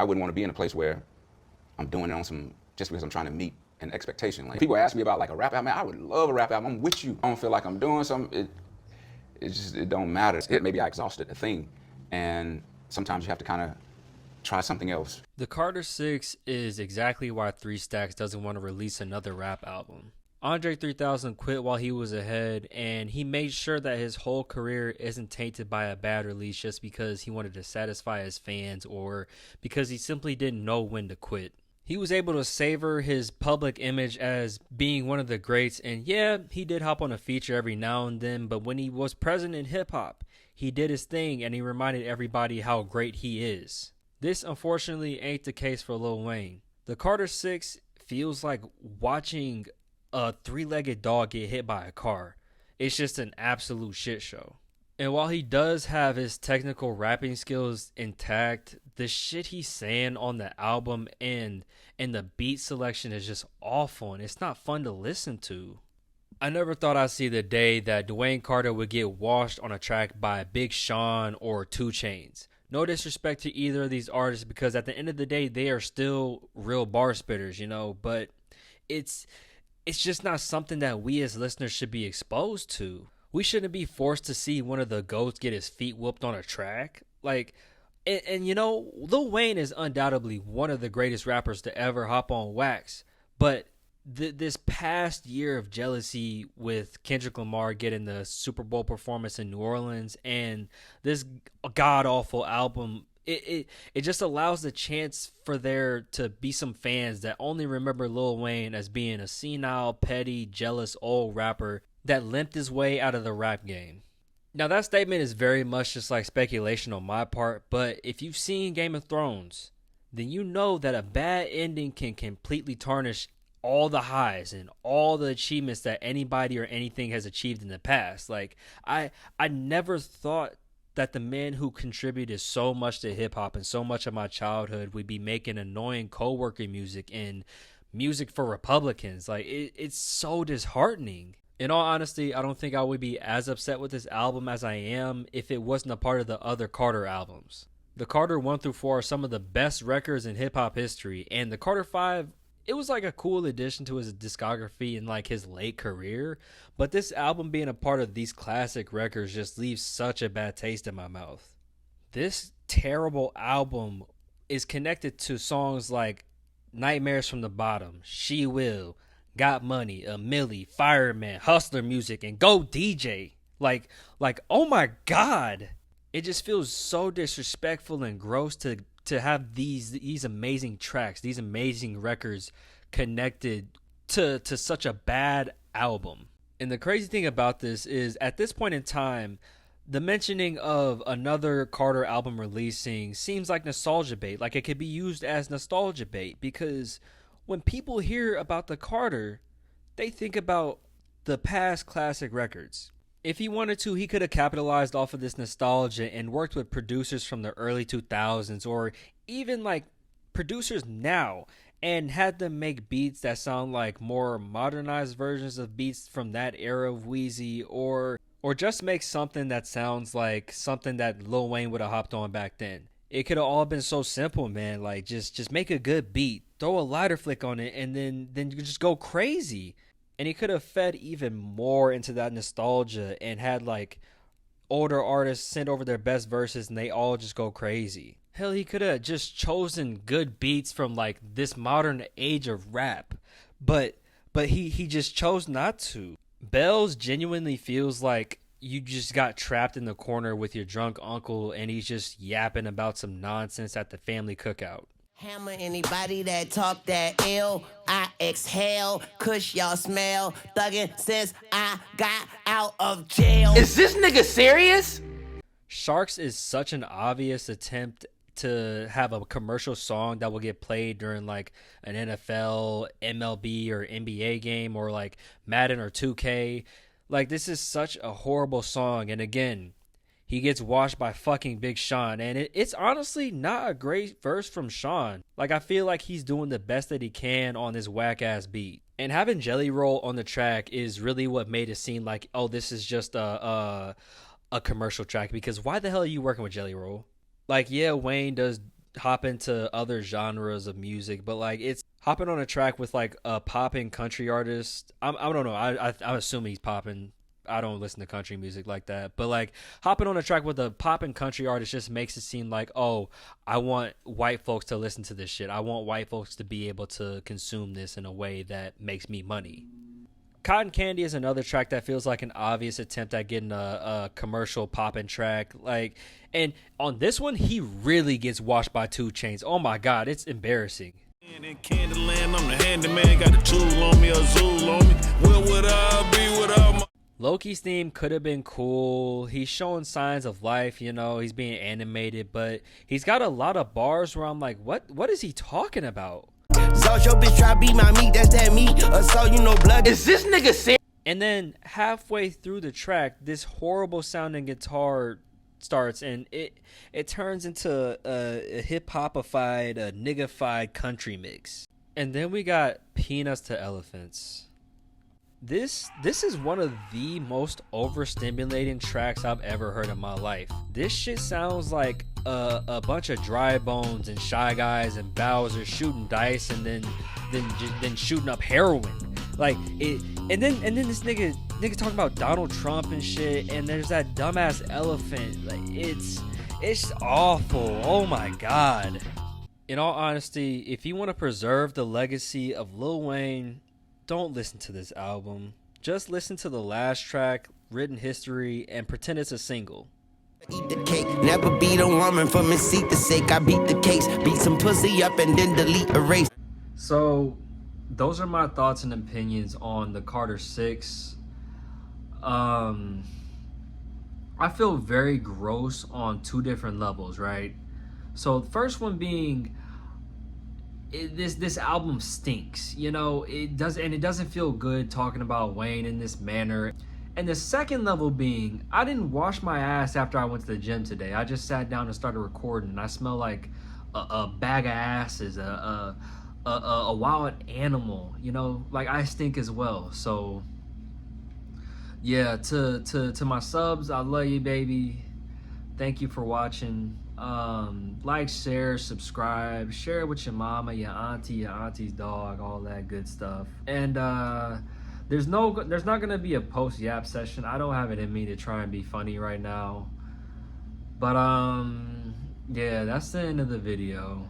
I wouldn't want to be in a place where I'm doing it on some, just because I'm trying to meet an expectation. Like, people ask me about like a rap album, man, I would love a rap album. I'm with you. I don't feel like I'm doing something. It don't matter. Maybe I exhausted the thing, and sometimes you have to kind of try something else. The Carter 6 is exactly why 3 Stacks doesn't want to release another rap album. Andre 3000 quit while he was ahead, and he made sure that his whole career isn't tainted by a bad release just because he wanted to satisfy his fans or because he simply didn't know when to quit. He was able to savor his public image as being one of the greats, and yeah, he did hop on a feature every now and then, but when he was present in hip-hop, he did his thing and he reminded everybody how great he is. This unfortunately ain't the case for Lil Wayne. The Carter 6 feels like watching a 3-legged dog get hit by a car. It's just an absolute shit show. And while he does have his technical rapping skills intact, the shit he's saying on the album and the beat selection is just awful, and it's not fun to listen to. I never thought I'd see the day that Dwayne Carter would get washed on a track by Big Sean or 2 Chainz. No disrespect to either of these artists, because at the end of the day, they are still real bar spitters, you know, but it's just not something that we as listeners should be exposed to. We shouldn't be forced to see one of the GOATs get his feet whooped on a track. Like, and you know, Lil Wayne is undoubtedly one of the greatest rappers to ever hop on wax. But this past year of jealousy with Kendrick Lamar getting the Super Bowl performance in New Orleans and this god-awful album, it just allows the chance for there to be some fans that only remember Lil Wayne as being a senile, petty, jealous old rapper that limped his way out of the rap game. Now, that statement is very much just like speculation on my part, but if you've seen Game of Thrones, then you know that a bad ending can completely tarnish all the highs and all the achievements that anybody or anything has achieved in the past. Like, I never thought that the man who contributed so much to hip-hop and so much of my childhood would be making annoying co-worker music and music for Republicans. Like, it's so disheartening. In all honesty, I don't think I would be as upset with this album as I am if it wasn't a part of the other Carter albums. The Carter 1 through 4 are some of the best records in hip-hop history, and the Carter 5, it was like a cool addition to his discography in like his late career, but this album being a part of these classic records just leaves such a bad taste in my mouth. This terrible album is connected to songs like Nightmares from the Bottom, She Will, Got Money, A Millie, Fireman, Hustler Music, and Go DJ. Like, oh my God. It just feels so disrespectful and gross to have these amazing tracks, these amazing records connected to such a bad album. And the crazy thing about this is, at this point in time, the mentioning of another Carter album releasing seems like nostalgia bait. Like, it could be used as nostalgia bait, because when people hear about the Carter, they think about the past classic records. If he wanted to, he could have capitalized off of this nostalgia and worked with producers from the early 2000s, or even like producers now, and had them make beats that sound like more modernized versions of beats from that era of Wheezy, or just make something that sounds like something that Lil Wayne would have hopped on back then. It could have all been so simple, man. Like, just make a good beat, throw a lighter flick on it, and then you just go crazy. And he could have fed even more into that nostalgia and had like older artists send over their best verses and they all just go crazy. Hell, he could have just chosen good beats from like this modern age of rap, but he just chose not to. Bells genuinely feels like you just got trapped in the corner with your drunk uncle and he's just yapping about some nonsense at the family cookout. Hammer anybody that talk that ill. I exhale, kush y'all smell. Thuggin' since I got out of jail. Is this nigga serious? Sharks is such an obvious attempt to have a commercial song that will get played during like an NFL, MLB, or NBA game, or like Madden or 2K. Like, this is such a horrible song, and again, he gets washed by fucking Big Sean, and it's honestly not a great verse from Sean. Like, I feel like he's doing the best that he can on this whack-ass beat. And having Jelly Roll on the track is really what made it seem like, oh, this is just a commercial track, because why the hell are you working with Jelly Roll? Like, yeah, Wayne does hop into other genres of music, but like it's hopping on a track with like a popping country artist. I don't know. I'm assuming he's popping. I don't listen to country music like that, but like hopping on a track with a popping country artist just makes it seem like, oh, I want white folks to listen to this shit. I want white folks to be able to consume this in a way that makes me money. Cotton Candy is another track that feels like an obvious attempt at getting a commercial poppin' track. Like, and on this one, he really gets washed by 2 Chainz. Oh my God, it's embarrassing. In Candyland, I'm the handyman, got a tool on me, a Zool on me. Where would I be without my... Loki's theme could have been cool. He's showing signs of life, you know, he's being animated, but he's got a lot of bars where I'm like, what is he talking about? So your bitch try be my meat, that's that meat. So you know blood. Is this nigga serious? And then halfway through the track, this horrible sounding guitar starts and it turns into a hip-hopified, a niggified country mix. And then we got Peanuts to Elephants. This is one of the most overstimulating tracks I've ever heard in my life. This shit sounds like a bunch of Dry Bones and Shy Guys and Bowser shooting dice and then shooting up heroin. Like it, and then this nigga talking about Donald Trump and shit, and there's that dumbass elephant. Like it's awful. Oh my God. In all honesty, if you want to preserve the legacy of Lil Wayne, don't listen to this album. Just listen to the last track, Written History, and pretend it's a single. Eat the cake, never beat a woman for misseat the sake. I beat the case, beat some pussy up and then delete erase. So, those are my thoughts and opinions on the Carter 6. I feel very gross on 2 different levels, right? So, the first one being, this album stinks, you know. It doesn't feel good talking about Wayne in this manner. And the second level being, I didn't wash my ass after I went to the gym today. I just sat down and started recording, and I smell like a bag of asses, a wild animal, you know. Like I stink as well. So yeah, to my subs, I love you, baby. Thank you for watching. Like, share, subscribe, share it with your mama, your auntie's dog, all that good stuff. And there's not gonna be a post yap session. I don't have it in me to try and be funny right now. But yeah, that's the end of the video.